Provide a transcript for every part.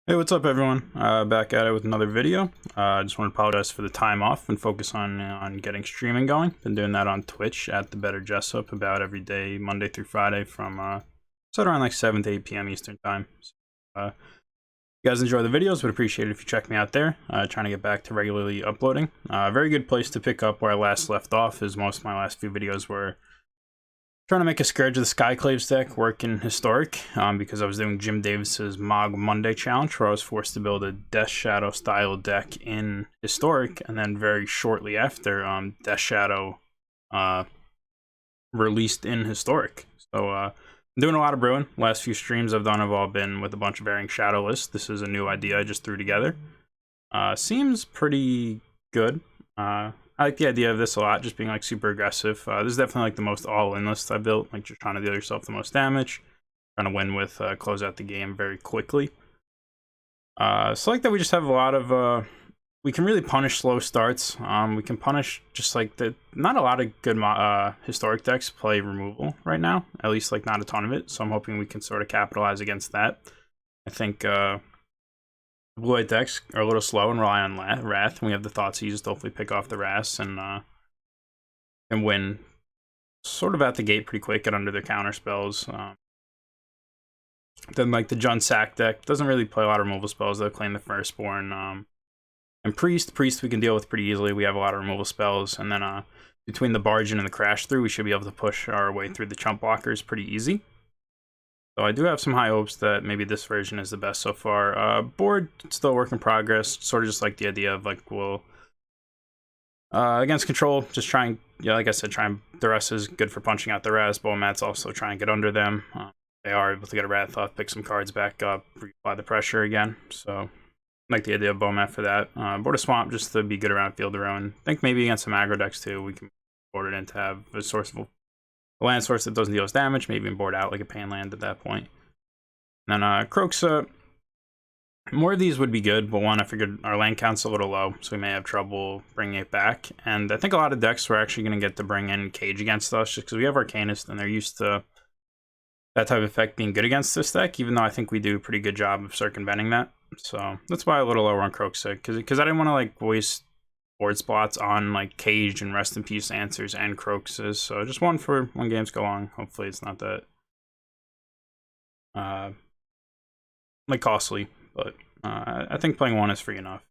Hey, what's up, everyone? Back at it with another video. I just want to apologize for the time off and focus on getting streaming going. Been doing that on Twitch at the Better Jessup about every day, Monday through Friday, from around like 7 to 8 p.m. Eastern time. So, if you guys enjoy the videos, would appreciate it if you check me out there. Trying to get back to regularly uploading. Very good place to pick up where I last left off, as most of my last few videos were trying to make a Scourge of the Skyclaves deck work in Historic, because I was doing Jim Davis's Mog Monday challenge, where I was forced to build a Death Shadow style deck in Historic, and then very shortly after, Death Shadow released in Historic. So I'm doing a lot of brewing. Last few streams I've done have all been with a bunch of varying shadow lists. This is a new idea I just threw together. Seems pretty good. I like the idea of this a lot, just being like super aggressive. This is definitely like the most all-in list I built, like just trying to deal yourself the most damage, trying to win with close out the game very quickly. So like that we just have a lot of, we can really punish slow starts. We can punish just like not a lot of good historic decks play removal right now, at least like not a ton of it. So I'm hoping we can sort of capitalize against that. I think blue-white decks are a little slow and rely on Wrath. We have the Thoughtseize to hopefully pick off the Wraths and win sort of at the gate pretty quick, get under their counter spells. Then like the Jund Sack deck doesn't really play a lot of removal spells. They'll claim the Firstborn. And Priest we can deal with pretty easily. We have a lot of removal spells. And then between the Bargain and the Crash Through, we should be able to push our way through the chump blockers pretty easy. So I do have some high hopes that maybe this version is the best so far. Board, still work in progress. Sort of just like the idea of like we'll against control, just trying, yeah, like I said, the rest is good for punching out the rest. Bowmats also try and get under them. They are able to get a Wrath off, pick some cards back up, reapply the pressure again. So I like the idea of Bowmat for that. Board a Swamp just to be good around field their own. I think maybe against some aggro decks too, we can board it in to have a source of a land source that doesn't deal us damage, maybe even board out like a Pain Land at that point. And then Croxa, more of these would be good, but one, I figured our land count's a little low, so we may have trouble bringing it back. And I think a lot of decks we're actually going to get to bring in Cage against us, just because we have Arcanist, and they're used to that type of effect being good against this deck, even though I think we do a pretty good job of circumventing that. So that's why a little lower on Croxa, because I didn't want to like waste board spots on like Cage and Rest in Peace Answers and Croxes. So just one for when games go long. Hopefully it's not that like costly, but I think playing one is free enough.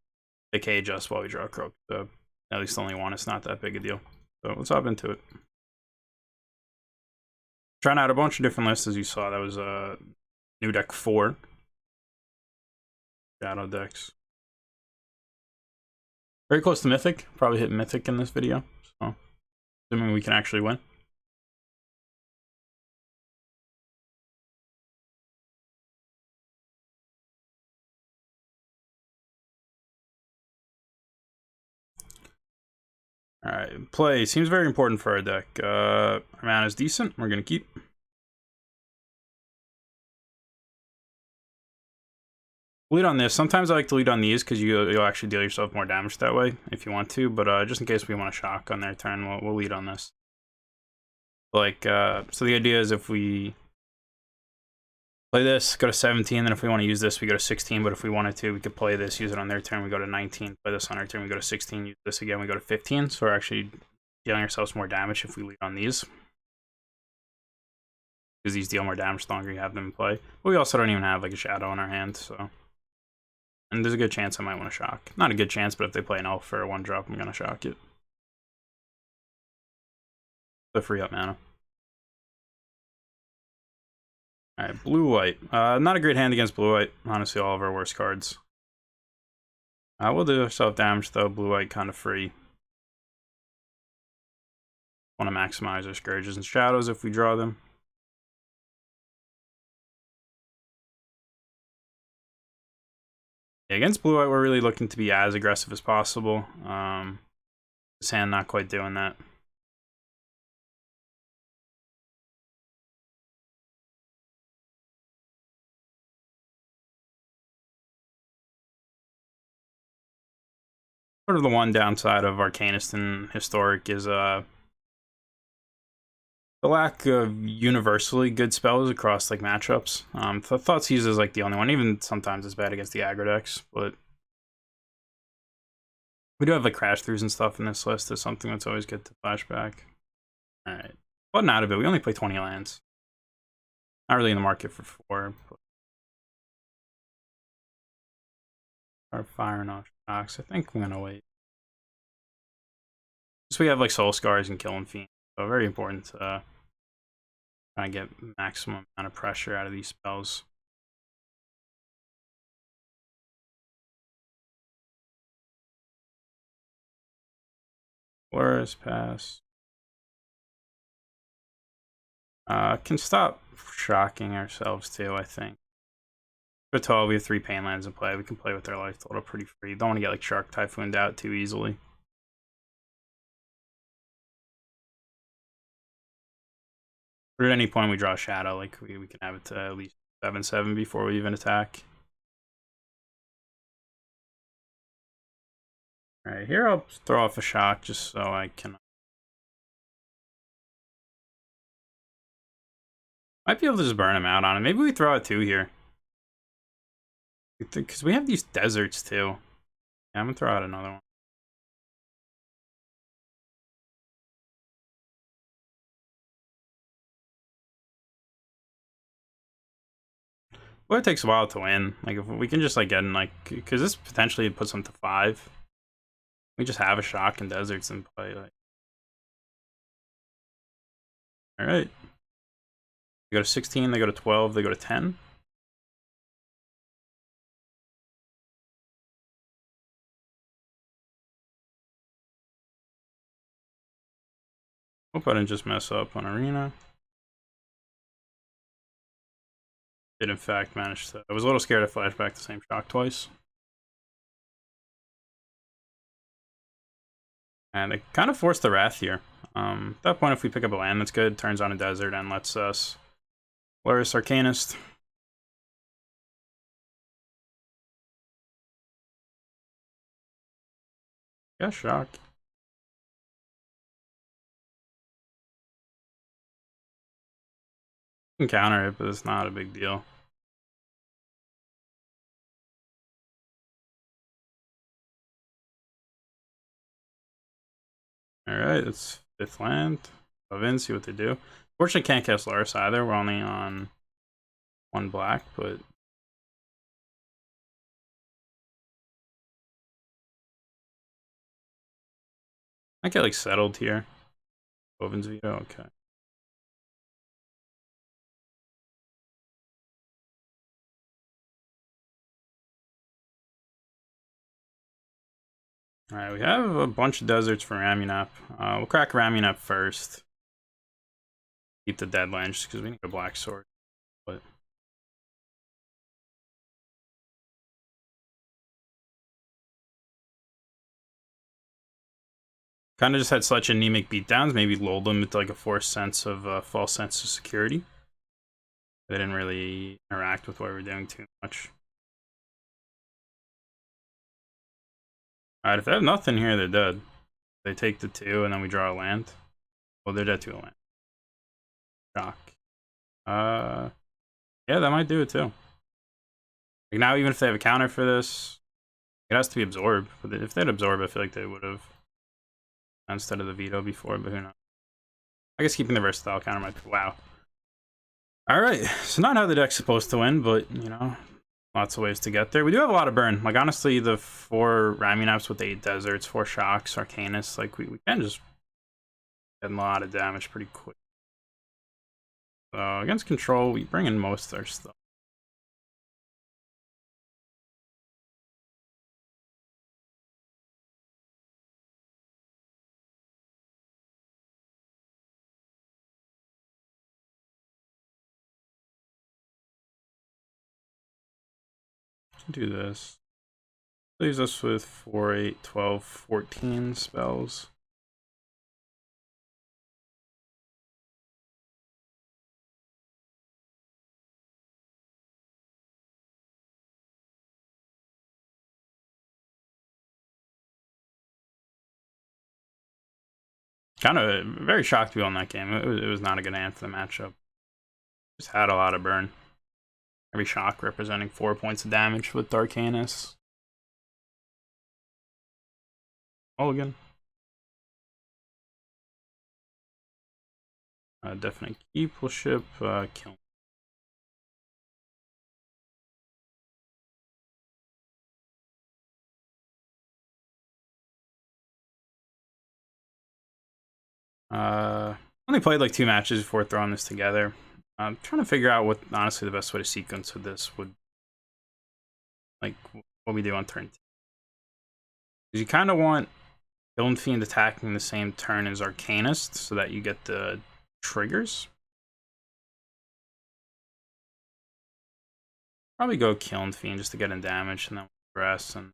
They cage us while we draw a Croak. So at least only one, it's not that big a deal. So let's hop into it. Trying out a bunch of different lists, as you saw. That was new deck 4. Shadow decks. Very close to Mythic. Probably hit Mythic in this video. So assuming we can actually win. Alright, play. Seems very important for our deck. Our mana is decent. We're going to keep. Lead on this. Sometimes I like to lead on these because you'll actually deal yourself more damage that way if you want to. But just in case we want to shock on their turn, we'll lead on this. Like, so the idea is if we play this, go to 17, then if we want to use this, we go to 16. But if we wanted to, we could play this, use it on their turn, we go to 19. Play this on our turn, we go to 16. Use this again, we go to 15. So we're actually dealing ourselves more damage if we lead on these, because these deal more damage the longer you have them in play. But we also don't even have like a shadow in our hand, so. And there's a good chance I might want to shock. Not a good chance, but if they play an elf for a 1-drop, I'm going to shock it. The free up mana. Alright, blue-white. Not a great hand against blue-white. Honestly, all of our worst cards. We'll do self-damage, though. Blue-white kind of free. Want to maximize our Scourges and Shadows if we draw them. Yeah, against blue-white, we're really looking to be as aggressive as possible. This hand not quite doing that. Sort of the one downside of Arcanist and Historic is the the lack of universally good spells across like matchups. Thought Seize is like the only one. Even sometimes it's bad against the aggro decks, but we do have like crash throughs and stuff in this list. Is something that's always good to flashback. All right, button out of it. We only play 20 lands. Not really in the market for 4. But our firing off shocks. I think I'm gonna wait. So we have like Soul Scars and Killing Fiends. So very important to try and get maximum amount of pressure out of these spells. Flores pass. Can stop shocking ourselves too, I think. For 12, we have 3 pain lands in play. We can play with our life total pretty free. Don't want to get like Shark Typhooned out too easily. But at any point we draw a shadow, like we can have it to at least 7/7 before we even attack. Alright, here I'll throw off a shock just so I can. Might be able to just burn him out on it. Maybe we throw out 2 here. Because we have these deserts too. Yeah, I'm gonna throw out another one. Well, it takes a while to win. Like if we can just like get in like, because this potentially puts them to 5. We just have a shock and deserts in play. Like, all right. They go to 16. They go to 12. They go to 10. Hope I didn't just mess up on Arena. Did in fact manage to. I was a little scared to flash back the same shock twice. And it kind of forced the Wrath here. At that point, if we pick up a land that's good, turns on a desert and lets us Luris Arcanist. Yeah, shock. You can counter it, but it's not a big deal. Alright, it's 5th land. Move in, see what they do. Fortunately, can't cast Luris either. We're only on 1 black, but I get like settled here. Boven's veto, okay. Alright, we have a bunch of deserts for Ramunap. We'll crack Ramunap first. Keep the dead land just because we need a black sword. But kind of just had such anemic beatdowns, maybe lulled them into like a false sense of security. They didn't really interact with what we were doing too much. Alright, if they have nothing here, they're dead. They take the 2 and then we draw a land. Well, they're dead to a land. Shock. Yeah, that might do it too. Like now, even if they have a counter for this, it has to be absorbed. But if they'd absorb, I feel like they would have instead of the veto before. But who knows? I guess keeping the versatile counter might be wow. All right, so not how the deck's supposed to win, but you know, lots of ways to get there. We do have a lot of burn. Like honestly, the 4 Ramunaps with 8 deserts, 4 shocks, Arcanus, like we can just get a lot of damage pretty quick. So against control, we bring in most of our stuff. Do this. Leaves us with 4, 8, 12, 14 spells. Kind of very shocked to be on that game. It was not a good hand for the matchup. Just had a lot of burn. Every shock representing 4 points of damage with Darkanus. Mulligan. Definite keep will ship kill. Only played like 2 matches before throwing this together. I'm trying to figure out what honestly the best way to sequence with this would, like, what we do on turn 2. Because you kind of want Kiln Fiend attacking the same turn as Arcanist so that you get the triggers. Probably go Kiln Fiend just to get in damage and then rest and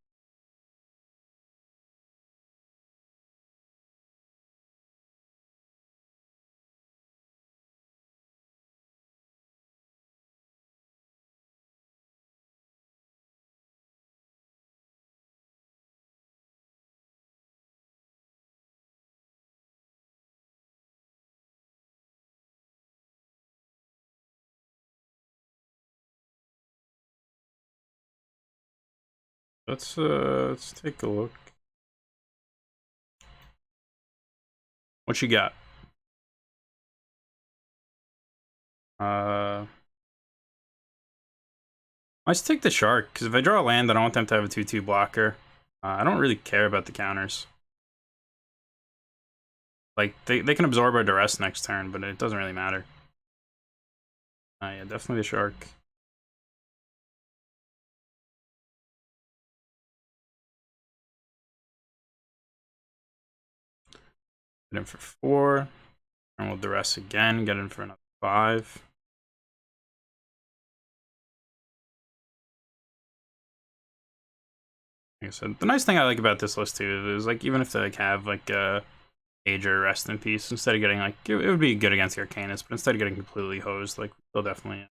let's take a look. What you got? Let's take the shark, because if I draw a land, I don't want them to have a 2/2 blocker. I don't really care about the counters. Like, they can absorb our duress next turn, but it doesn't really matter. Yeah, definitely the shark. Get in for 4. And we'll duress again, get in for another 5. Like I said, the nice thing I like about this list too is like even if they like have like a Age or Rest in Peace, instead of getting like it would be good against the Arcanist, but instead of getting completely hosed, like they'll definitely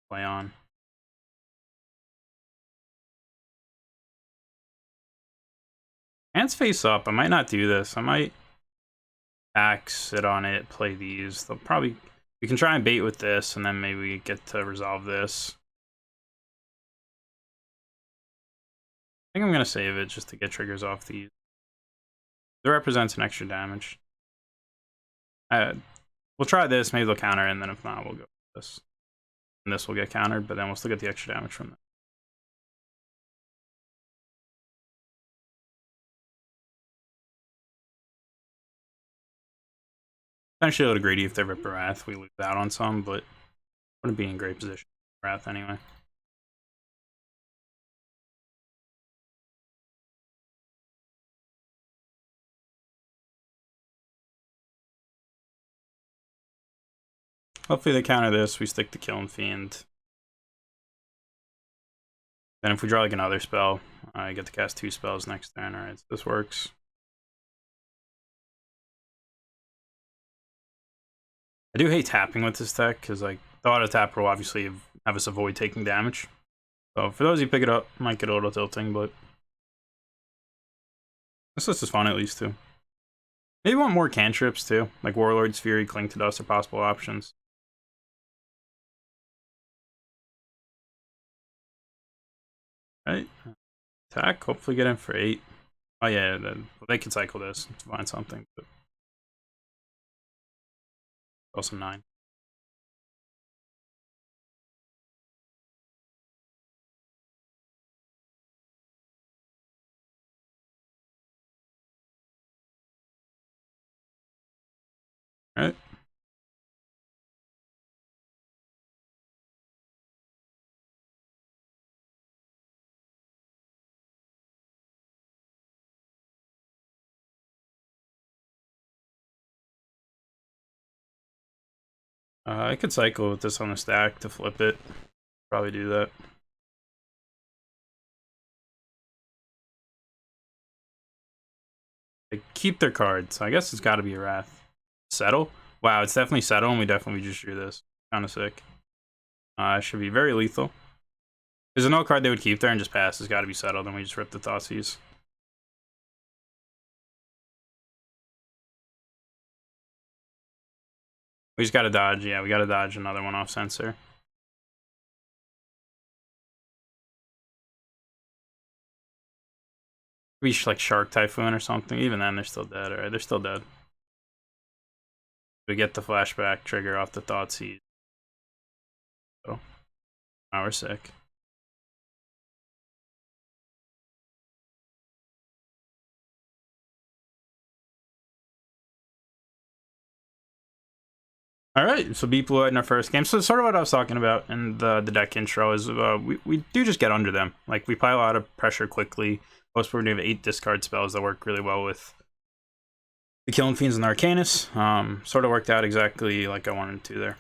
play on. Hands face up. I might not do this. I might back, sit on it, play these. They'll probably we can try and bait with this, and then maybe we get to resolve this. I think I'm gonna save it just to get triggers off these. It represents an extra damage. We'll try this, maybe they'll counter, and then if not, we'll go with this. And this will get countered, but then we'll still get the extra damage from that. Potentially able to greedy if they rip a Wrath, we lose out on some, but wouldn't be in great position for Wrath anyway. Hopefully they counter this, we stick to Kiln Fiend. Then if we draw like another spell, I get to cast 2 spells next turn. Alright, so this works. I do hate tapping with this deck, because like the auto tapper will obviously have us avoid taking damage. So for those who pick it up, might get a little tilting, but this list is fun at least too. Maybe want more cantrips too, like Warlord's Fury, Cling to Dust are possible options. Right, attack, hopefully get in for 8. Oh yeah, they can cycle this to find something, but also 9. Alright. I could cycle with this on the stack to flip it. Probably do that. They keep their cards, so I guess it's got to be a Wrath. Settle? Wow, it's definitely Settle, and we definitely just drew this. Kind of sick. Should be very lethal. There's no card they would keep there and just pass. It's got to be Settled, and we just rip the Thoughtseize. We just gotta dodge. Yeah, we gotta dodge another one off sensor. We should like Shark Typhoon or something. Even then, they're still dead. Alright, they're still dead. We get the flashback trigger off the Thoughtseize. So, now we're sick. All right, so beat Blue White in our first game. So sort of what I was talking about in the deck intro is we do just get under them. Like we apply a lot of pressure quickly. Most we have 8 discard spells that work really well with the Killing Fiends and the Arcanus. Sort of worked out exactly like I wanted to there.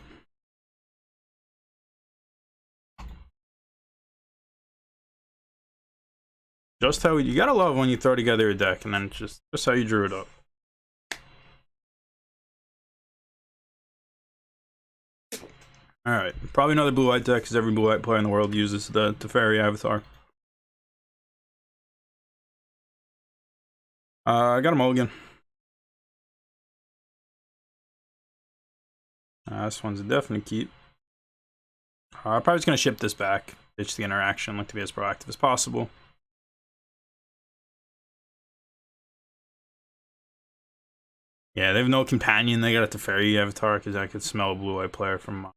Just how you gotta love when you throw together a deck and then just how you drew it up. Alright, probably another blue-white deck because every blue-white player in the world uses the Teferi Avatar. I got a mulligan. This one's a definite keep. I'm probably just going to ship this back. Ditch the interaction, look to be as proactive as possible. Yeah, they have no companion. They got a Teferi Avatar because I could smell a blue-white player from...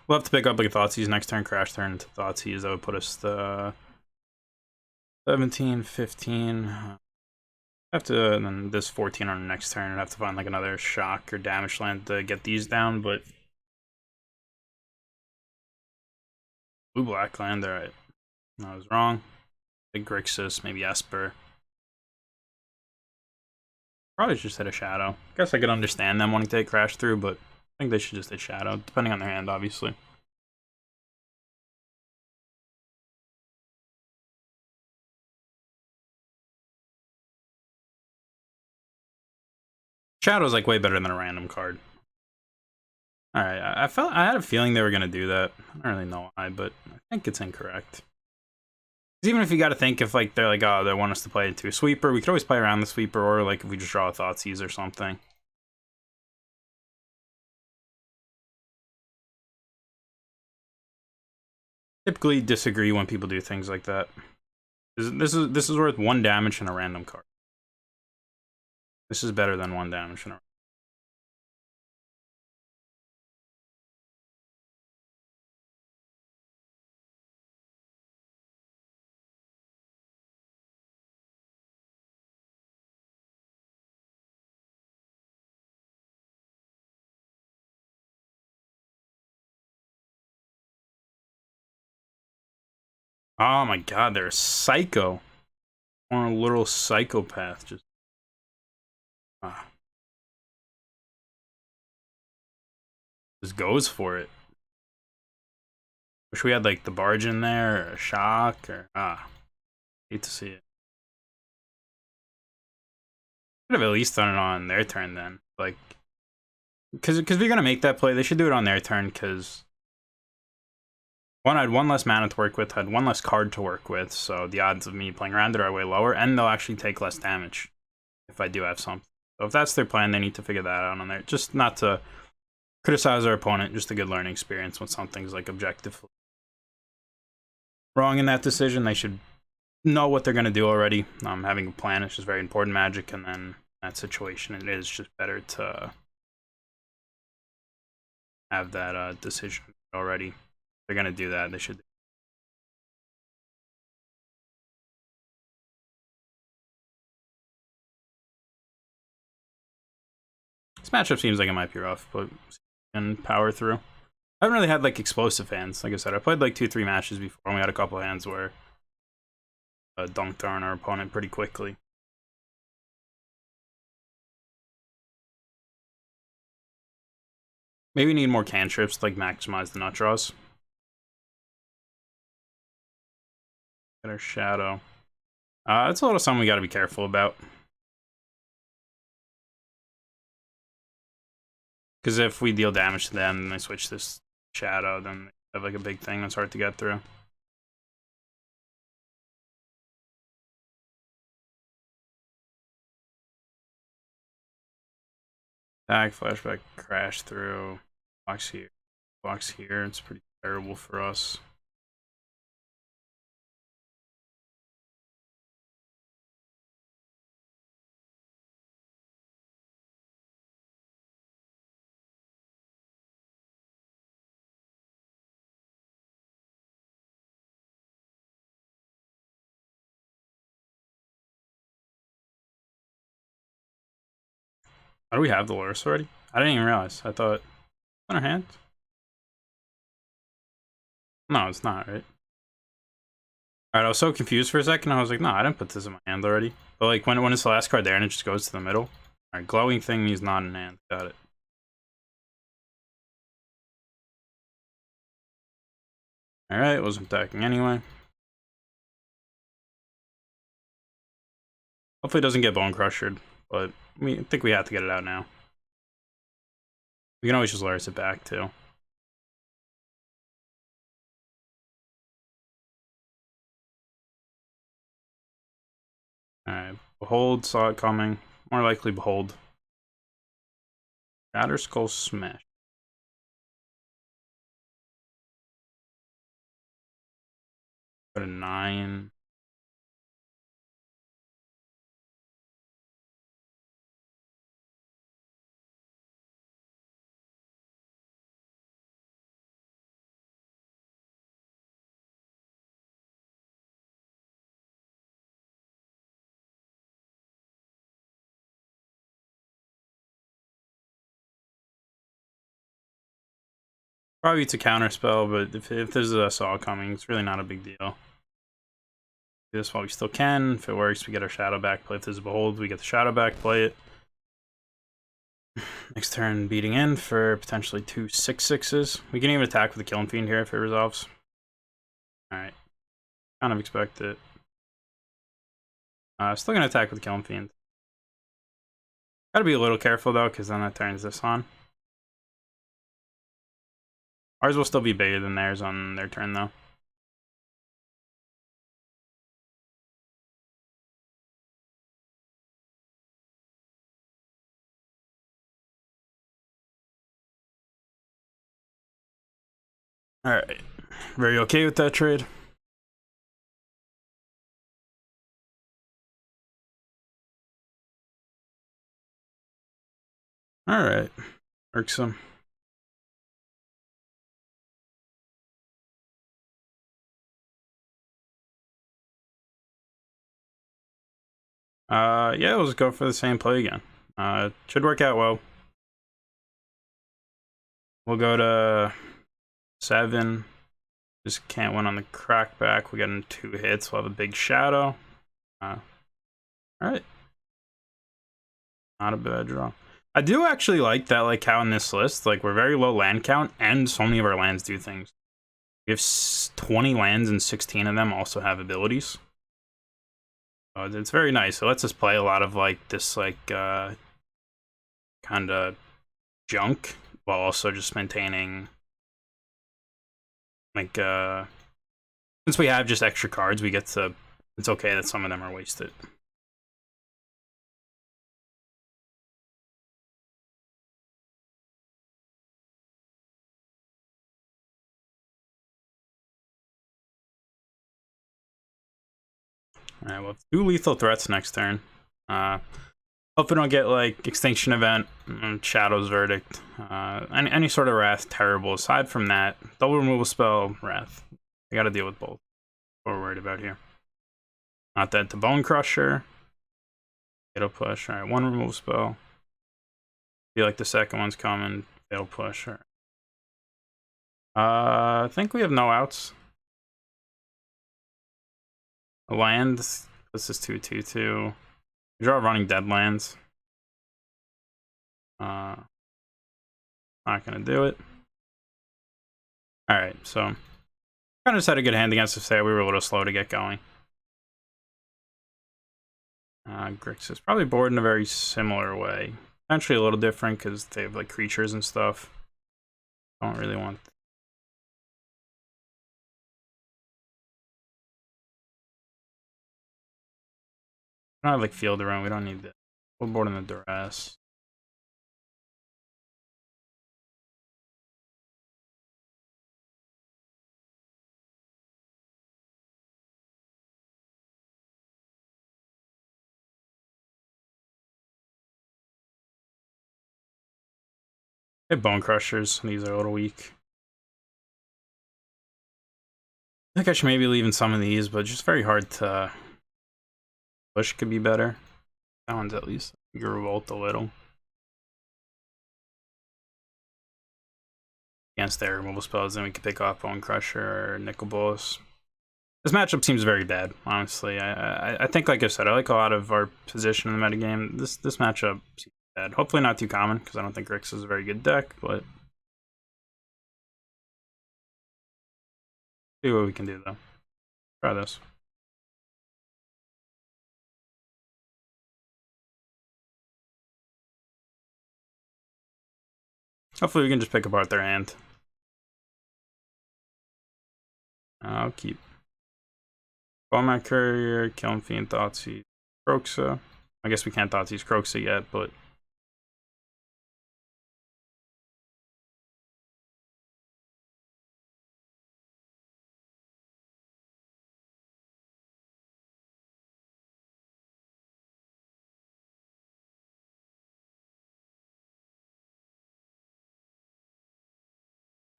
We'll have to pick up like a Thoughtseize next turn, crash turn to Thoughtseize. That would put us the 17, 15. Have to, and then this 14 on the next turn. I'd have to find like another shock or damage land to get these down, but blue-black land, alright. I was wrong. Big Grixis, maybe Esper. Probably just hit a Shadow. Guess I could understand them wanting to take Crash through, but I think they should just hit Shadow, depending on their hand, obviously. Shadow's like way better than a random card. Alright, I had a feeling they were gonna do that. I don't really know why, but I think it's incorrect. Even if you gotta think if like they're like, oh, they want us to play into a sweeper, we could always play around the sweeper, or like if we just draw a Thoughtseize or something. Typically disagree when people do things like that. This is worth 1 damage and a random card. This is better than 1 damage and a... Oh my god, they're psycho. Or a little psychopath, just... just goes for it. Wish we had like the barge in there, or a shock, or... hate to see it. Could have at least done it on their turn then. Like... Because we're gonna make that play, they should do it on their turn, because... One, I had 1 less mana to work with, had 1 less card to work with, so the odds of me playing around it are way lower, and they'll actually take less damage if I do have something. So if that's their plan, they need to figure that out on there. Just not to criticize our opponent, just a good learning experience when something's like objectively wrong in that decision. They should know what they're going to do already. Having a plan is just very important Magic, and then in that situation, it is just better to have that decision already. They're gonna do that. They should. This matchup seems like it might be rough, but can power through. I haven't really had like explosive hands. Like I said, I played like 2-3 matches before, and we had a couple of hands where dunked on our opponent pretty quickly. Maybe we need more cantrips to like maximize the nut draws. Get our Shadow. It's a little something we got to be careful about. Because if we deal damage to them and they switch this Shadow, then they have like a big thing that's hard to get through. Attack, flashback, crash through. Blocks here. Blocks here. It's pretty terrible for us. How do we have the Dolores already? I didn't even realize. I thought on our hand. No, it's not, right? Alright, I was so confused for a second. I was like, no, I didn't put this in my hand already. But like when it's the last card there and it just goes to the middle. Alright, glowing thing means not in hand. Got it. Alright, wasn't attacking anyway. Hopefully it doesn't get bone crushed, but I think we have to get it out now. We can always just Laris it back too. Alright, Behold, saw it coming. More likely Behold. Shatter Skull Smash. Go to 9. Probably it's a counter spell, but if there's a saw coming, it's really not a big deal. Do this while we still can. If it works, we get our shadow back play. If there's a Behold, we get the shadow back play it. Next turn, beating in for potentially 2 6/6s. We can even attack with the Killing Fiend here if it resolves. Alright. Kind of expect it. Still gonna attack with the Killing Fiend. Gotta be a little careful though, because then that turns this on. Ours will still be bigger than theirs on their turn though. Alright. Very okay with that trade. Alright. Irksome. Yeah, let's go for the same play again. Should work out well. We'll go to 7. Just can't win on the crackback. We got in 2 hits. We'll have a big shadow. Alright. Not a bad draw. I do actually like that, like how in this list, like we're very low land count, and so many of our lands do things. We have 20 lands and 16 of them also have abilities. It's very nice. It lets us play a lot of like this like kind of junk while also just maintaining like since we have just extra cards, we get to, it's okay that some of them are wasted. Alright, we'll have 2 lethal threats next turn. Hope we don't get like Extinction Event, Shadow's Verdict, any sort of Wrath terrible. Aside from that, double removal spell, Wrath. We gotta deal with both. What we're worried about here. Not dead to Bone Crusher. Fatal Push. Alright, 1 removal spell. Feel like the second one's coming. Fatal Push. Alright. I think we have no outs. A land. This is 2/2/2. We draw Running Dead lands. Not gonna do it. Alright, so kind of just had a good hand against us there. We were a little slow to get going. Grix is probably bored in a very similar way. Potentially a little different because they have like creatures and stuff. Don't really want. I don't have like Field of Ruin. We don't need that. We'll board in the Duress. Hey, Bone Crushers. These are a little weak. I think I should maybe leave in some of these, but just very hard to push. Could be better. That one's at least you can revolt a little against their removal spells. Then we could pick off Bone Crusher or Nicol Bolas. This matchup seems very bad, honestly. I think, like I said, I like a lot of our position in the metagame. This matchup seems bad. Hopefully not too common, because I don't think Grix is a very good deck, but see what we can do, though. Try this. Hopefully we can just pick apart their hand. I'll keep Bowman Courier, Kiln Fiend, Thoughtseize, Croxa. I guess we can't Thoughtseize Croxa yet, but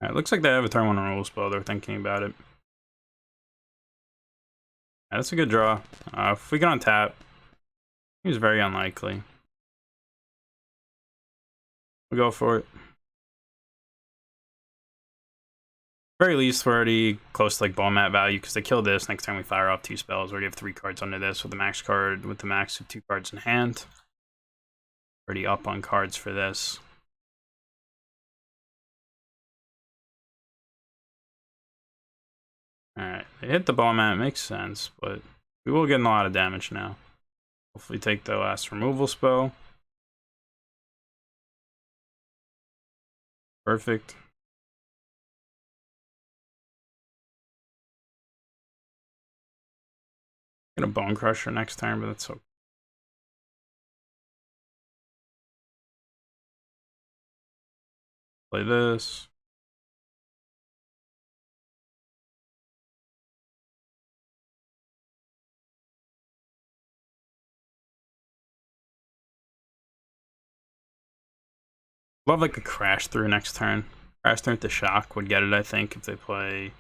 it looks like they have a turn 1 removal spell. They're thinking about it. That's a good draw. If we get on tap, he's very unlikely. We'll go for it. Very least, we're already close to like ball mat value because they kill this. Next time we fire off 2 spells, we already have 3 cards under this with the max card, with the max of 2 cards in hand. Already up on cards for this. Alright, they hit the ball mat, it makes sense, but we will get a lot of damage now. Hopefully take the last removal spell. Perfect. Get a Bone Crusher next turn, but that's okay. Play this. Love like a crash through next turn. Crash through the shock would get it, I think, if they play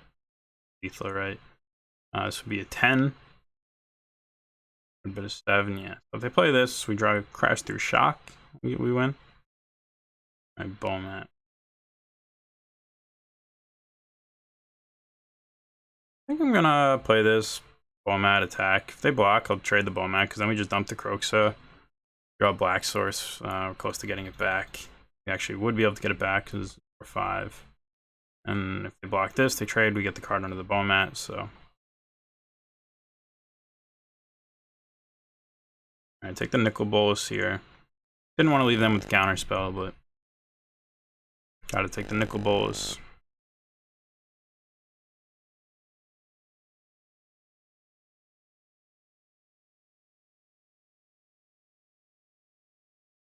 lethal, right? This would be a 10. A bit of 7, yeah. So if they play this, we draw a crash through shock. We win. Alright, ball mat. I think I'm gonna play this ball mat attack. If they block, I'll trade the ball mat because then we just dump the Croxa. Draw a black source. We're close to getting it back. We actually would be able to get it back because we're 5. And if they block this, they trade, we get the card under the ball mat, so. Alright, take the Nicol Bolas here. Didn't want to leave them with the counter spell, but gotta take the Nicol Bolas.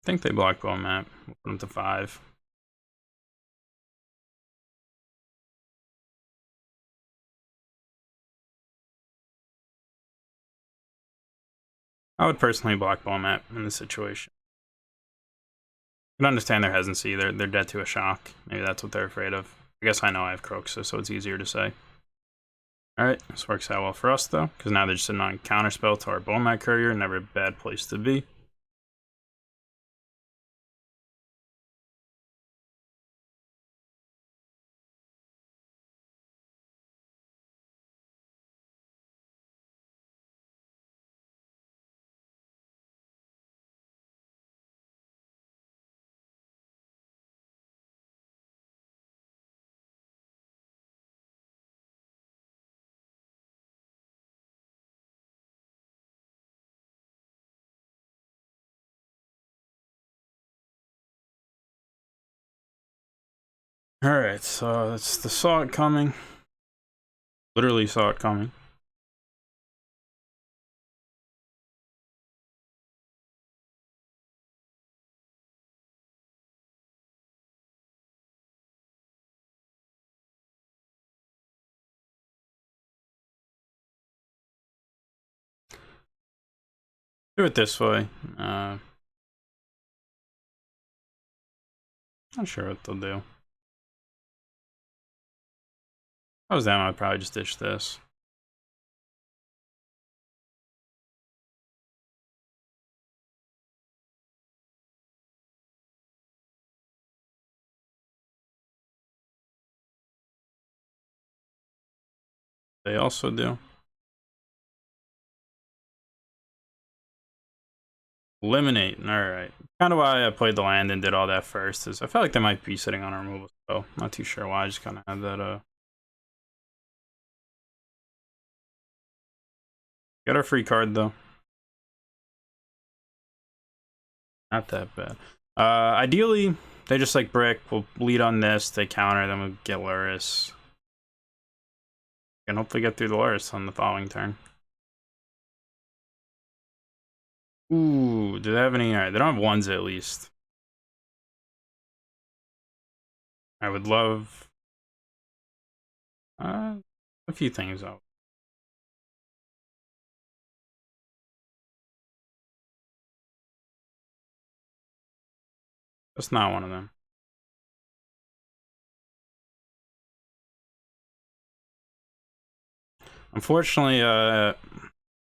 I think they block ball mat. We'll put them to 5. I would personally block ball mat in this situation. I can understand their hesitancy. They're dead to a shock. Maybe that's what they're afraid of. I guess I know I have Croxa, so it's easier to say. Alright, this works out well for us, though, because now they're just sitting on counterspell to our ball mat courier. Never a bad place to be. Alright, so that's the saw it coming. Literally saw it coming. Do it this way. Not sure what they'll do. If I was them, I'd probably just ditch this. They also do. Eliminate. Alright. Kind of why I played the land and did all that first is I felt like they might be sitting on our removal spell. Not too sure why. I just kind of had that. Got our free card though. Not that bad. Ideally, they just like brick. We'll lead on this. They counter. Then we'll get Luris. And hopefully get through the Luris on the following turn. Ooh, do they have any? Alright, they don't have ones at least. I would love a few things though. That's not one of them. Unfortunately,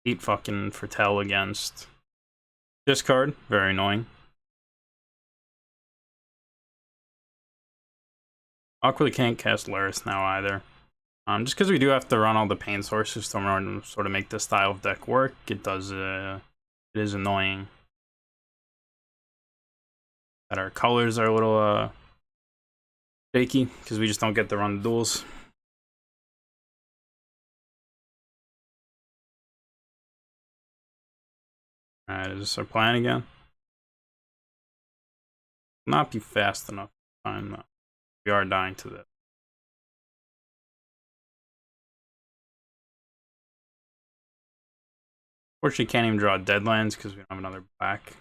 8 fucking foretell against discard. Very annoying. Awkwardly can't cast Luris now either. Just because we do have to run all the pain sources to sort of make this style of deck work, it does, it is annoying. That our colors are a little, shaky, because we just don't get to run the duels. Alright, is this our plan again? Not be fast enough. Time though. We are dying to this. Fortunately, can't even draw Deadlands because we don't have another black.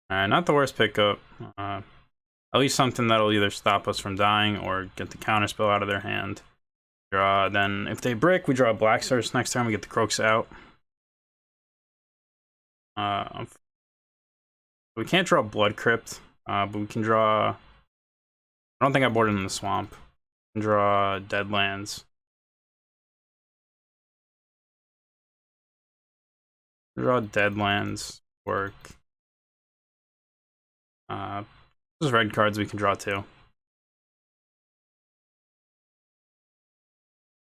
Alright, not the worst pickup. At least something that'll either stop us from dying or get the counterspell out of their hand. Draw, then if they brick, we draw a Black Source next time, we get the Croaks out. We can't draw Blood Crypt, but we can draw... I don't think I boarded in the Swamp. We can draw Deadlands. Draw Deadlands, work. Those red cards we can draw too.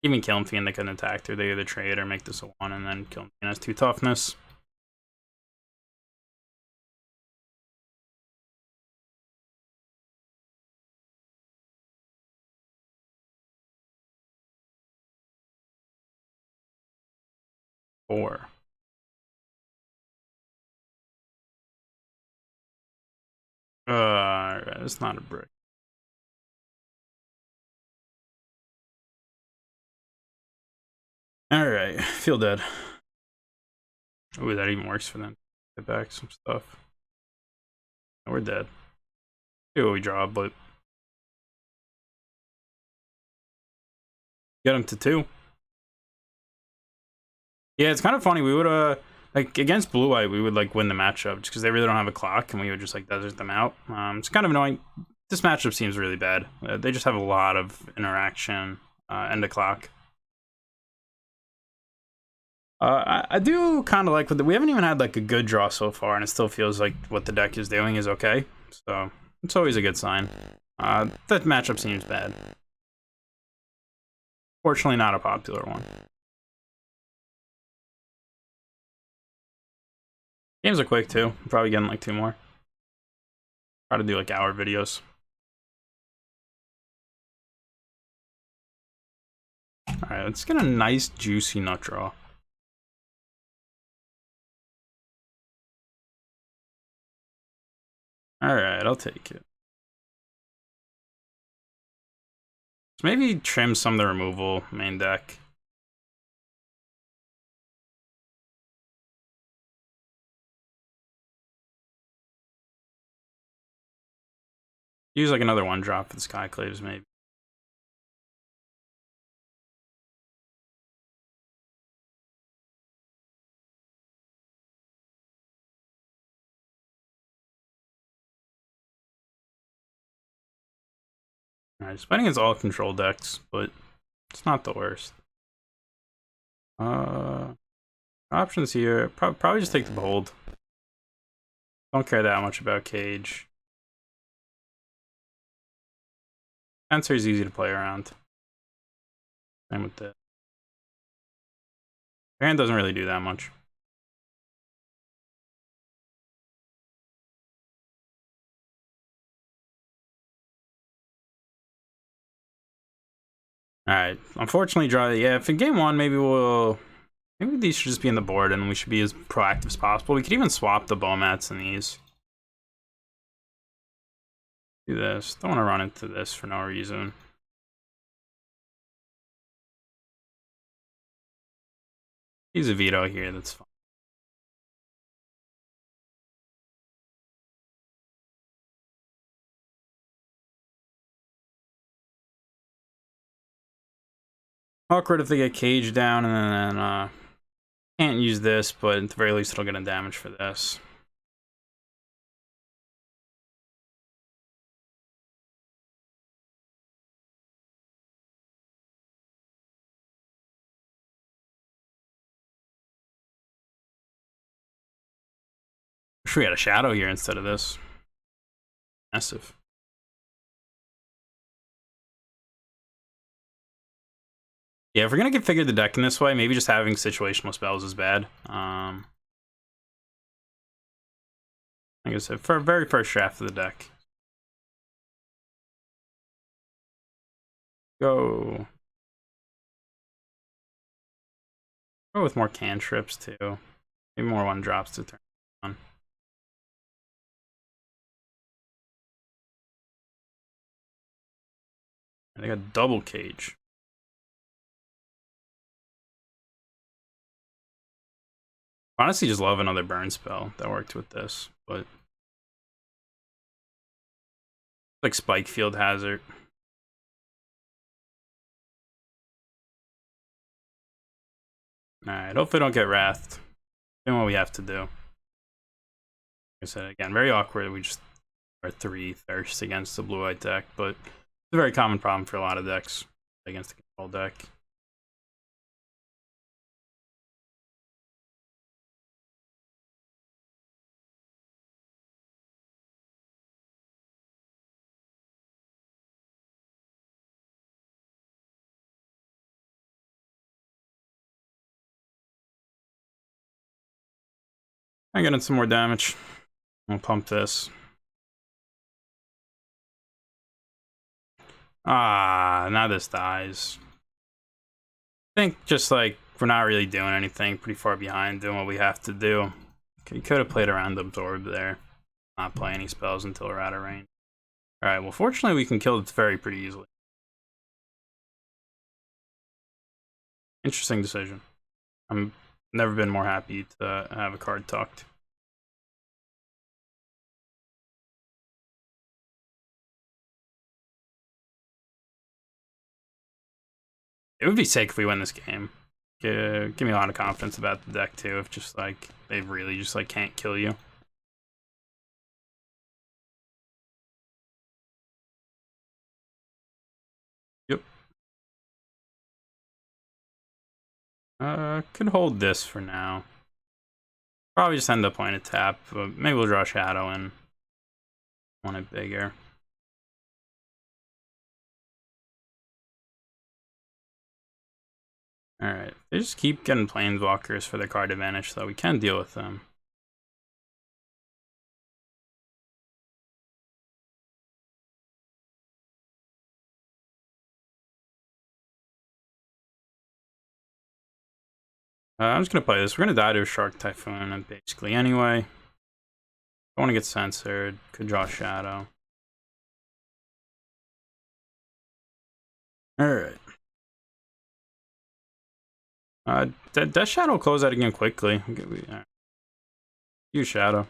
Even Killing Fiend, they couldn't attack through. They either trade or make this a 1 and then Killing Fiend has 2 toughness. Alright, it's not a brick. Alright, feel dead. Ooh, that even works for them. Get back some stuff. We're dead. See what we draw, but get him to 2. Yeah, it's kind of funny. We would like against Blue White, we would like win the matchup just because they really don't have a clock, and we would just like desert them out. It's kind of annoying. This matchup seems really bad. They just have a lot of interaction. End of clock. I do kind of like what we haven't even had like a good draw so far, and it still feels like what the deck is doing is okay. So it's always a good sign. That matchup seems bad. Fortunately, not a popular one. Games are quick too. I'm probably getting like 2 more. Try to do like hour videos. Alright, let's get a nice juicy nut draw. Alright, I'll take it. maybe trim some of the removal main deck. Use like another 1-drop for the Skyclaves, maybe. Alright, just fighting against all control decks, but it's not the worst. Options here. Probably just take the Behold. Don't care that much about Cage. Answer is easy to play around. Same with this. Hand doesn't really do that much. Alright, unfortunately draw, yeah, if in game 1 maybe these should just be in the board and we should be as proactive as possible. We could even swap the bow mats in these. Do this. Don't want to run into this for no reason. Use a veto here, that's fine. Awkward if they get Cage down, and then can't use this, but at the very least it'll get a damage for this. Wish we had a Shadow here instead of this. Massive. Yeah, if we're gonna configure the deck in this way, maybe just having situational spells is bad. Like I said, for a very first draft of the deck. Go with more cantrips too. Maybe more 1-drops to turn on. They got double Cage. Honestly, just love another burn spell that worked with this, but like Spike Field Hazard. Alright, hopefully don't get Wrathed. Doing what we have to do. Like I said, again, very awkward. We just are 3 thirsts against the blue-white deck, but it's a very common problem for a lot of decks against the control deck. I'm getting some more damage. I'll pump this. Ah, now this dies. I think just like we're not really doing anything, pretty far behind doing what we have to do. Okay, could have played around Absorb there. Not play any spells until we're out of range. Alright, well fortunately we can kill it pretty easily. Interesting decision. I'm never been more happy to have a card tucked. It would be sick if we win this game. Give me a lot of confidence about the deck too, if just like they really just like can't kill you. Yep. Could hold this for now. Probably just end up playing a tap, but maybe we'll draw Shadow and want it bigger. Alright, they just keep getting Planeswalkers for their card advantage, so we can deal with them. I'm just gonna play this. We're gonna die to a Shark Typhoon, basically, anyway. Don't want to get censored. Could draw Shadow. Alright. Death Shadow close out again quickly. Use Shadow.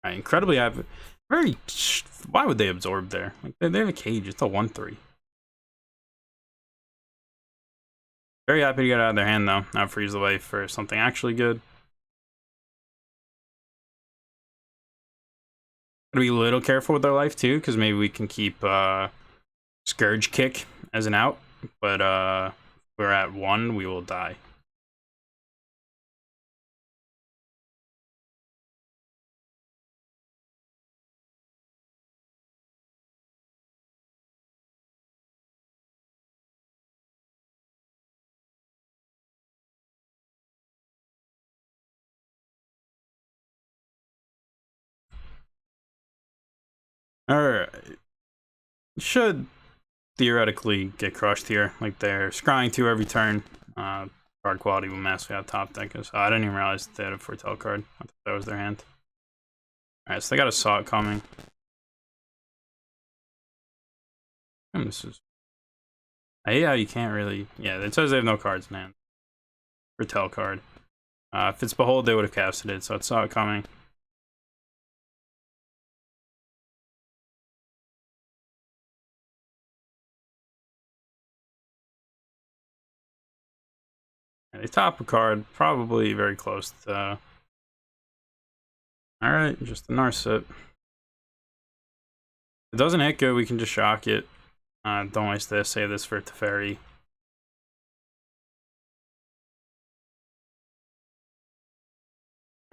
Incredibly happy. Very. Why would they absorb there? Like they have a cage. It's a 1/3. Very happy to get out of their hand though. Now freeze away for something actually good. Gotta be a little careful with their life too, because maybe we can keep Scourge Kick as an out. But if we're at 1, we will die. Alright. Should theoretically get crushed here. Like they're scrying 2 every turn. Card quality will massively out top deck. So I didn't even realize they had a foretell card. I thought that was their hand. Alright, so they got a Saw coming. And this is. Yeah, you can't really. Yeah, it says they have no cards in hand. Foretell card. If it's Behold, they would have casted it, so it saw it coming. They top a card, probably very close to. Alright, just a Narset. If it doesn't hit good, we can just shock it. Don't waste this, save this for Teferi.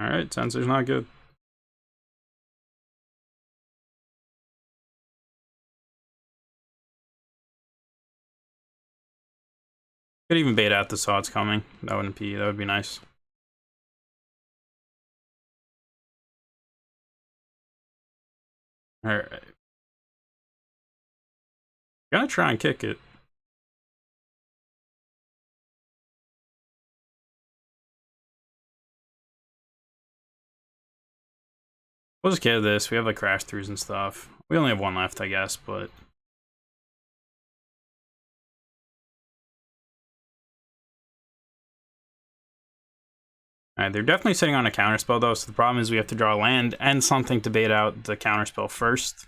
Alright, Sensor's not good. Could even bait out the Saw it's coming. That wouldn't be, that would be nice. Alright. Gonna try and kick it. We'll just get this. We have like crash throughs and stuff. We only have 1 left, I guess, but. Alright, they're definitely sitting on a counterspell though, so the problem is we have to draw land and something to bait out the counterspell first.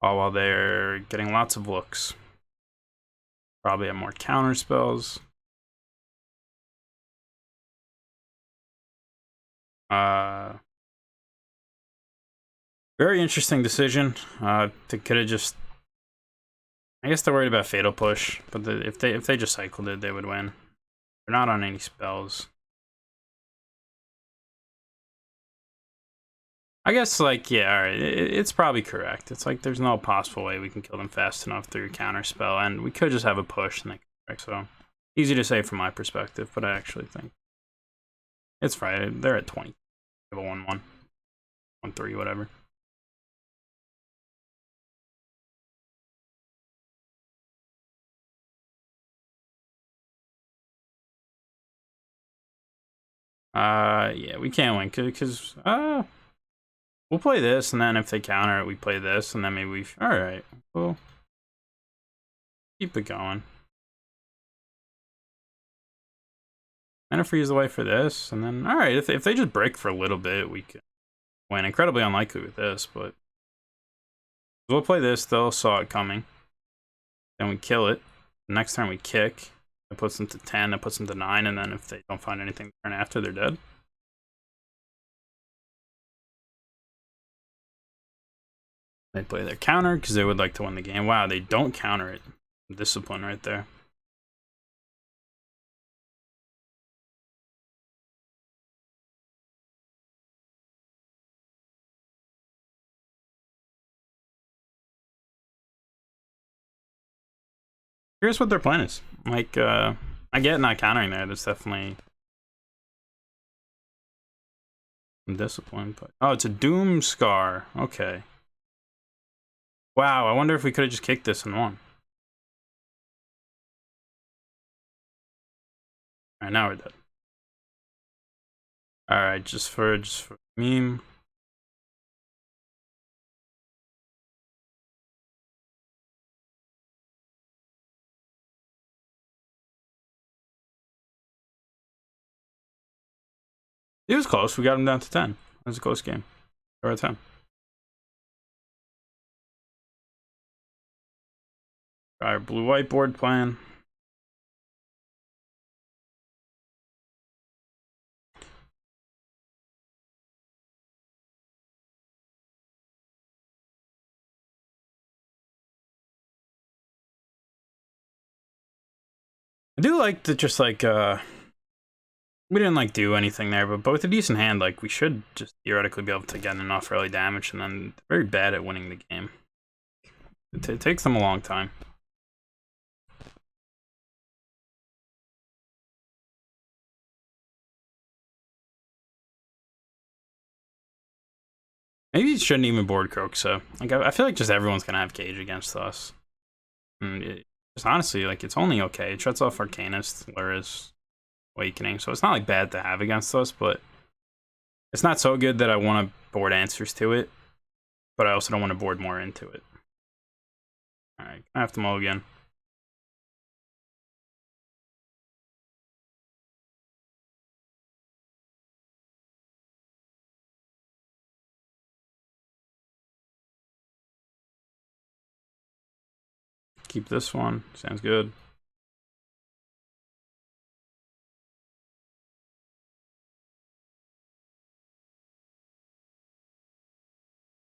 All while they're getting lots of looks. Probably have more counterspells. Very interesting decision. They could have just. I guess they're worried about Fatal Push, but if they just cycled it, they would win. They're not on any spells. I guess, like, yeah, alright, it's probably correct. It's like there's no possible way we can kill them fast enough through counterspell, and we could just have a push and they correct, so easy to say from my perspective, but I actually think it's right. They're at 20. They have a 1-1. 1-3, whatever. Yeah, we can't win, because, we'll play this, and then if they counter it, we play this, and then maybe we. Alright, well. Keep it going. And a freeze away for this, and then. Alright, if they just break for a little bit, we can win. Incredibly unlikely with this, but. We'll play this, they'll saw it coming. Then we kill it. The next turn we kick. That puts them to 10, that puts them to 9, and then if they don't find anything to turn after, they're dead. They play their counter because they would like to win the game. Wow, they don't counter it. Discipline right there. Here's what their plan is. Like, I get not countering there. That's definitely discipline. But oh, it's a Doom Scar. Okay. Wow, I wonder if we could have just kicked this and won. Alright, now we're dead. Alright, just for Meme. It was close. We got him down to 10. It was a close game. Or a 10. Our blue whiteboard plan. I do like that just like we didn't like do anything there, but both a decent hand, like we should just theoretically be able to get enough early damage, and then very bad at winning the game. It takes them a long time. Maybe you shouldn't even board Croxa. Like I feel like just everyone's gonna have Cage against us. And just honestly, like it's only okay. It shuts off Arcanist, Luris, Awakening, so it's not like bad to have against us, but it's not so good that I want to board answers to it, but I also don't want to board more into it. Alright, I have to mulligan. Keep this one. Sounds good.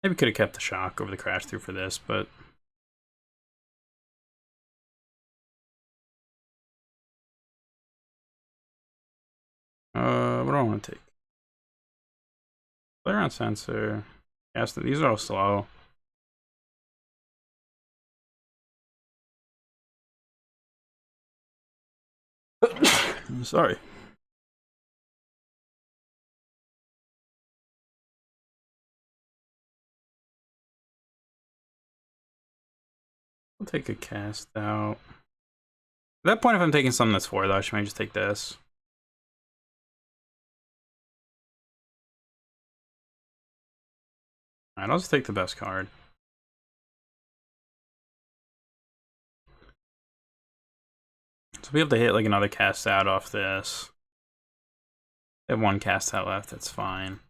Maybe could have kept the shock over the crash through for this, but what do I want to take? Play around sensor. Yes, these are all slow. Sorry. I'll take a cast out. At that point, if I'm taking something that's 4, though, I should maybe just take this. Alright, I'll just take the best card. So we'll be able to hit like another cast out off this. I have one cast out left, that's fine.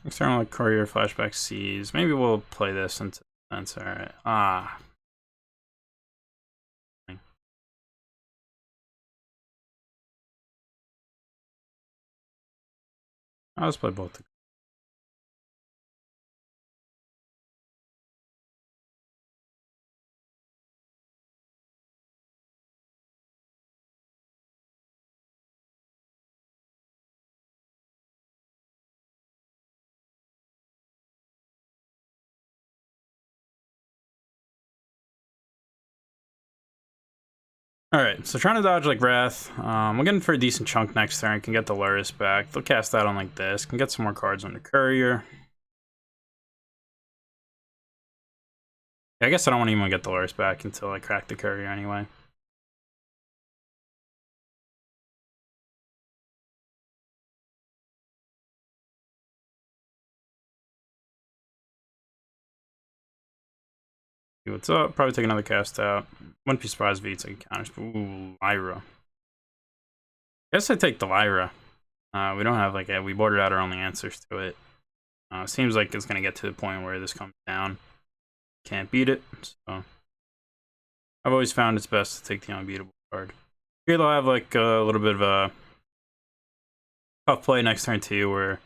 External like courier flashback sees. Maybe we'll play this into sense. Alright. Ah. I'll just play both. Alright, so trying to dodge like Wrath. We're getting for a decent chunk next turn. Can get the Luris back. They'll cast that on like this. Can get some more cards on the Courier. I guess I don't want to even get the Luris back until I crack the Courier anyway. See what's up. Probably take another cast out. Wouldn't be surprised if he takes a counter. Ooh, Lyra. Guess I take the Lyra. We don't have like we bordered out our only answers to it. Seems like it's gonna get to the point where this comes down. Can't beat it. So I've always found it's best to take the unbeatable card. Here they'll have like a little bit of a tough play next turn too, where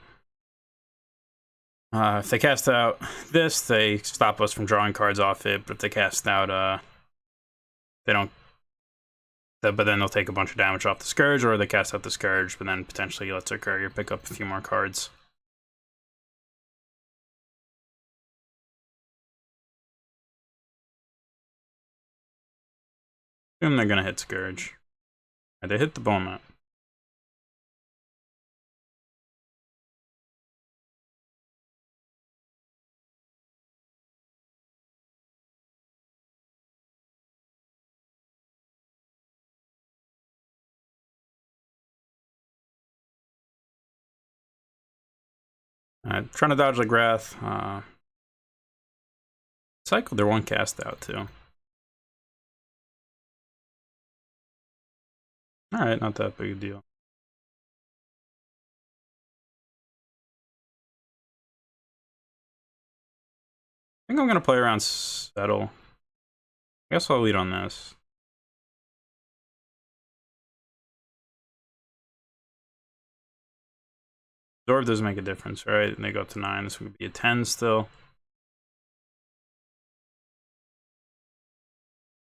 if they cast out this, they stop us from drawing cards off it. But if they cast out, they don't. But then they'll take a bunch of damage off the Scourge, or they cast out the Scourge, but then potentially lets their Courier pick up a few more cards. And they're gonna hit Scourge. They hit the bone mat. Trying to dodge like Wrath. Cycled their one cast out too. Alright, not that big a deal. I think I'm gonna play around Settle. I guess I'll lead on this. Absorb doesn't make a difference, right? And they go up to 9. This would be a 10 still.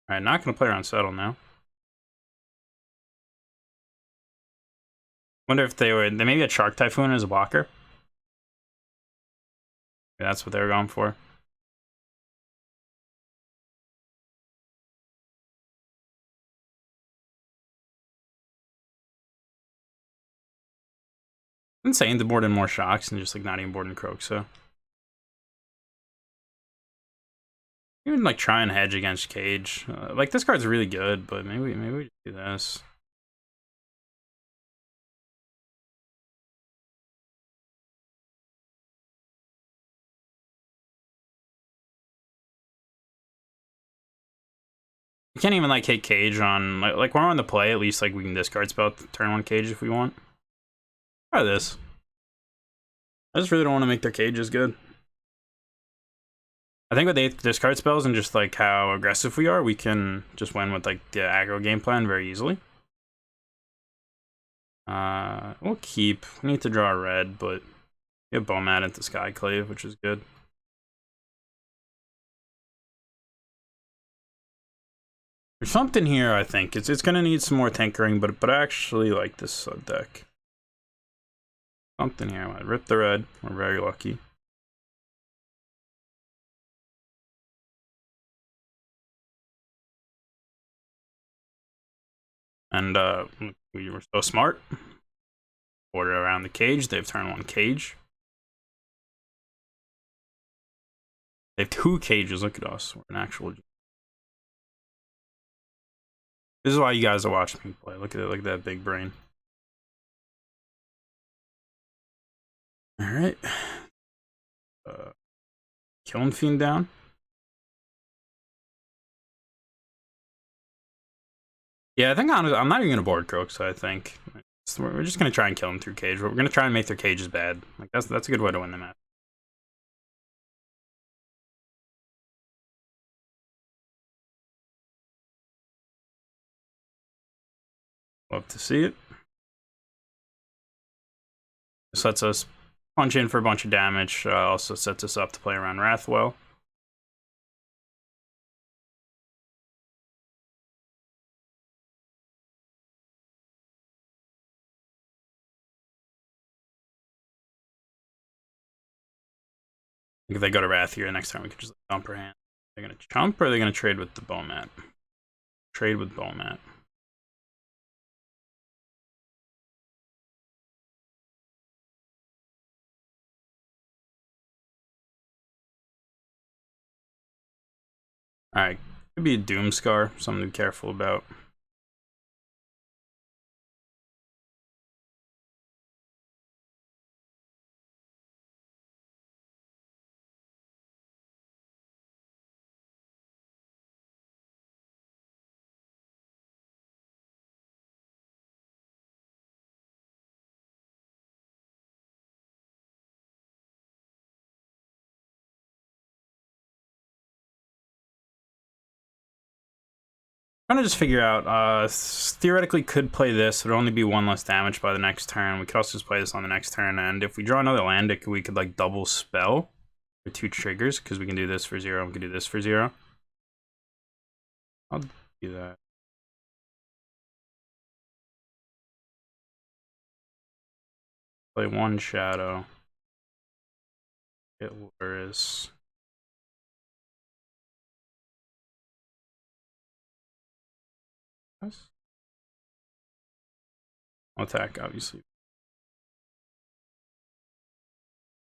Alright, not gonna play around Settle now. Wonder if they maybe had Shark Typhoon as a blocker. Yeah, that's what they were going for. Insane to board in more shocks and just like not even board in Croak, so. Even like try and hedge against Cage. Like this card's really good, but maybe we just do this. You can't even like hit Cage on like when we're on the play. At least like we can discard spell turn 1 Cage if we want. Try this. I just really don't want to make their cages good. I think with the discard spells and just like how aggressive we are, we can just win with like the aggro game plan very easily. We'll keep. We need to draw a red, but we have Bomat into Skyclave, which is good. There's something here, I think. It's gonna need some more tinkering, but I actually like this sub deck. Something here. I rip the red. We're very lucky. And we were so smart. Order around the Cage. They've turned 1 Cage. They have 2 cages. Look at us. We're an actual. This is why you guys are watching me play. Look at it. Look at that big brain. All right. Killing Fiend down. Yeah, I think I'm not even gonna board Croaks. I think we're just gonna try and kill them through Cage. We're gonna try and make their cages bad. Like that's a good way to win the match. Love to see it. This lets us punch in for a bunch of damage. Also sets us up to play around Wrathwell. If they go to Wrath here, next time we could just dump her hand. They're gonna chump or are they gonna trade with the Bomat? Trade with Bomat. Alright, could be a Doomscar, something to be careful about. Trying to just figure out, theoretically could play this, it would only be 1 less damage by the next turn. We could also just play this on the next turn, and if we draw another land, we could like double spell for 2 triggers, because we can do this for 0, and we can do this for 0. I'll do that. Play 1 Shadow. It Luris. Attack, obviously.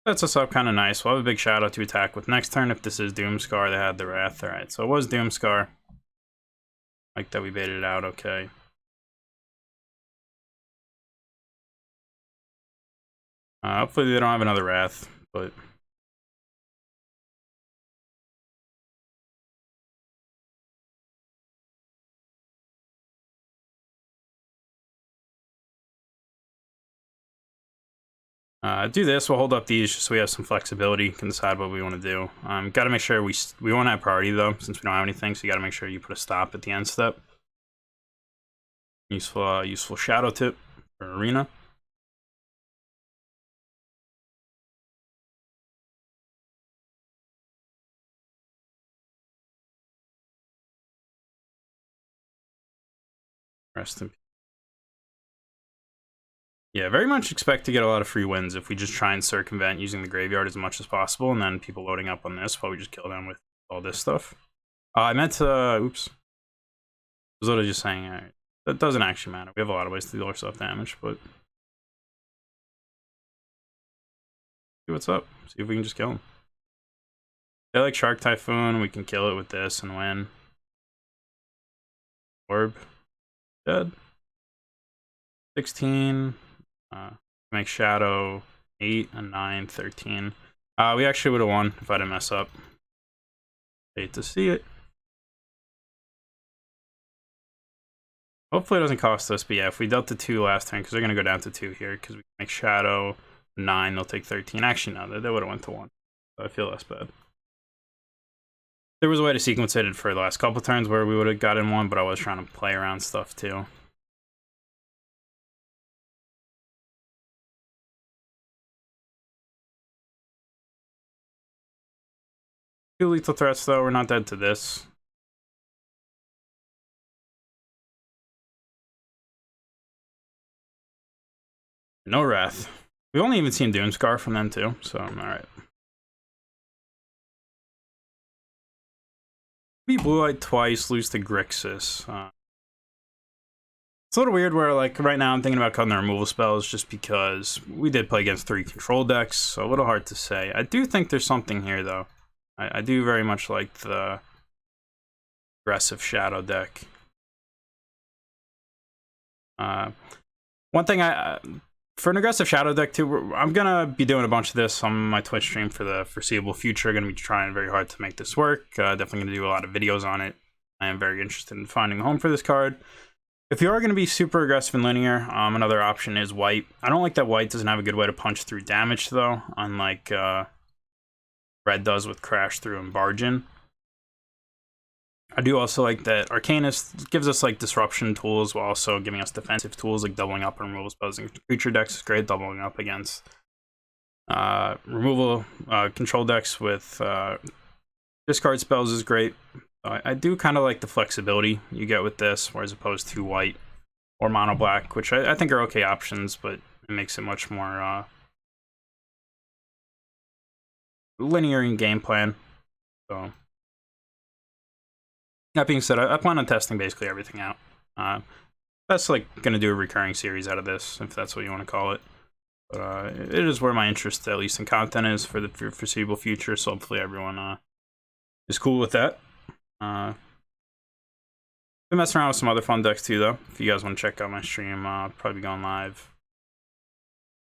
Sets us up kind of nice. We'll have a big Shadow to attack with next turn. If this is Doomscar, they had the Wrath. Alright, so it was Doomscar. Like that we baited it out, okay. Hopefully they don't have another Wrath. but do this. We'll hold up these just so we have some flexibility, can decide what we want to do. Got to make sure we won't have priority though, since we don't have anything. So you got to make sure you put a stop at the end step. Useful shadow tip for arena. Rest in peace. Yeah, very much expect to get a lot of free wins if we just try and circumvent using the graveyard as much as possible, and then people loading up on this while we just kill them with all this stuff. I meant to, oops. I was literally just saying, that doesn't actually matter. We have a lot of ways to deal ourselves damage, but see what's up. See if we can just kill him. They like Shark Typhoon, we can kill it with this and win. Orb. Dead. 16. Make Shadow 8 and 9, 13. We actually would have won if I didn't mess up. Hate to see it. Hopefully it doesn't cost us, but yeah, if we dealt to 2 last turn, because they're going to go down to 2 here, because we make Shadow 9, they'll take 13. Actually, no, they would have went to 1. So I feel less bad. There was a way to sequence it for the last couple turns where we would have gotten 1, but I was trying to play around stuff too. Two lethal threats though, we're not dead to this. No Wrath. We've only even seen Doomscar from them too, so alright. Be Blue Light twice, lose to Grixis. It's a little weird where, like, right now I'm thinking about cutting the removal spells just because we did play against 3 control decks, so a little hard to say. I do think there's something here, though. I do very much like the aggressive Shadow deck. One thing for an aggressive Shadow deck, too, I'm going to be doing a bunch of this on my Twitch stream for the foreseeable future. Going to be trying very hard to make this work. Definitely going to do a lot of videos on it. I am very interested in finding a home for this card. If you are going to be super aggressive and linear, another option is white. I don't like that white doesn't have a good way to punch through damage, though, unlike red does with Crash Through and Bargain. I do also like that Arcanist gives us like disruption tools while also giving us defensive tools like doubling up on removal spells and creature decks is great, doubling up against removal control decks with discard spells is great. I do kind of like the flexibility you get with this, whereas opposed to white or mono black, which I think are okay options, but it makes it much more linear in game plan. So that being said, I plan on testing basically everything out. That's like going to do a recurring series out of this, if that's what you want to call it. But it is where my interest, at least in content, is for the foreseeable future. So hopefully everyone is cool with that. Been messing around with some other fun decks too, though. If you guys want to check out my stream, I'll probably be going live.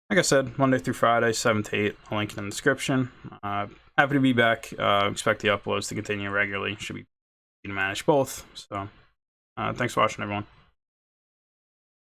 Like I said, Monday through Friday, 7 to 8. I'll link in the description. Happy to be back. Expect the uploads to continue regularly. Should be to manage both. So, thanks for watching, everyone.